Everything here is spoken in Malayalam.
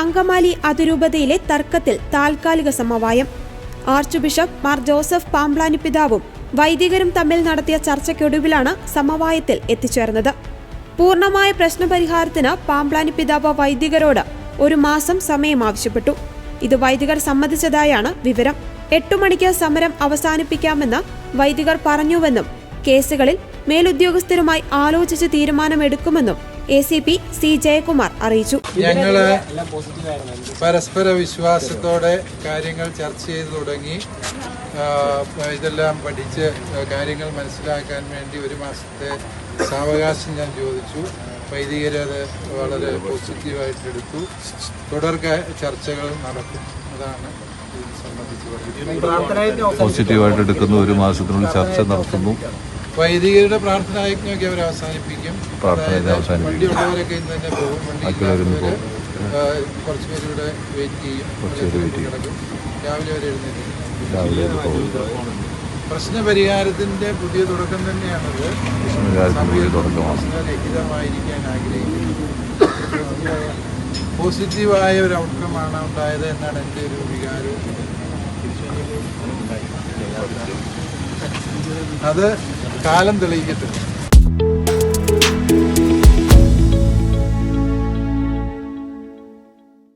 അങ്കമാലി അതിരൂപതയിലെ തർക്കത്തിൽ താൽക്കാലിക സമവായം. ആർച്ച് ബിഷപ്പ് മാർ ജോസഫ് പാംബ്ലാനി പിതാവും വൈദികരും തമ്മിൽ നടത്തിയ ചർച്ചയ്ക്കൊടുവിലാണ് സമവായത്തിൽ എത്തിച്ചേർന്നത്. പൂർണ്ണമായ പ്രശ്നപരിഹാരത്തിന് പാംബ്ലാനി പിതാവ് വൈദികരോട് 1 മാസം സമയം ആവശ്യപ്പെട്ടു. ഇത് വൈദികർ സമ്മതിച്ചതായാണ് വിവരം. 8 മണിക്ക് സമരം അവസാനിപ്പിക്കാമെന്ന് വൈദികർ പറഞ്ഞുവെന്നും കേസുകളിൽ മേലുദ്യോഗസ്ഥരുമായി ആലോചിച്ച് തീരുമാനമെടുക്കുമെന്നും ACP C. ജയകുമാർ അറിയിച്ചു. ഞങ്ങള് പരസ്പര വിശ്വാസത്തോടെ കാര്യങ്ങൾ ചർച്ച ചെയ്തു തുടങ്ങി. ഇതെല്ലാം പഠിച്ച് കാര്യങ്ങൾ മനസ്സിലാക്കാൻ വേണ്ടി 1 മാസത്തെ സാവകാശം ഞാൻ ചോദിച്ചു. വൈദികരത് വളരെ പോസിറ്റീവായിട്ടെടുത്തു. തുടർ ചർച്ചകൾ നടക്കും. അതാണ് ഇത് സംബന്ധിച്ച് പോസിറ്റീവായിട്ട് എടുക്കുന്നു. 1 മാസത്തിനുള്ളിൽ ചർച്ച നടത്തുന്നു. വൈദികരുടെ പ്രാർത്ഥനായജ്ഞമൊക്കെ അവർ അവസാനിപ്പിക്കും. വണ്ടിയുള്ളവരൊക്കെ ഇന്ന് തന്നെ പോകും. വണ്ടി കുറച്ച് പേരുടെ വെയിറ്റ് ചെയ്യും. രാവിലെ വരെ എഴുന്നേറ്റ് പ്രശ്നപരിഹാരത്തിന്റെ പുതിയ തുടക്കം തന്നെയാണത്. പ്രശ്നരഹിതമായിരിക്കാൻ ആഗ്രഹിക്കുന്നത് പോസിറ്റീവായ ഒരു ഔട്ട്കമാണ് ഉണ്ടായത് എന്നാണ് എൻ്റെ ഒരു വികാരവും. അത് കാലം തെളിയിക്കട്ടെ.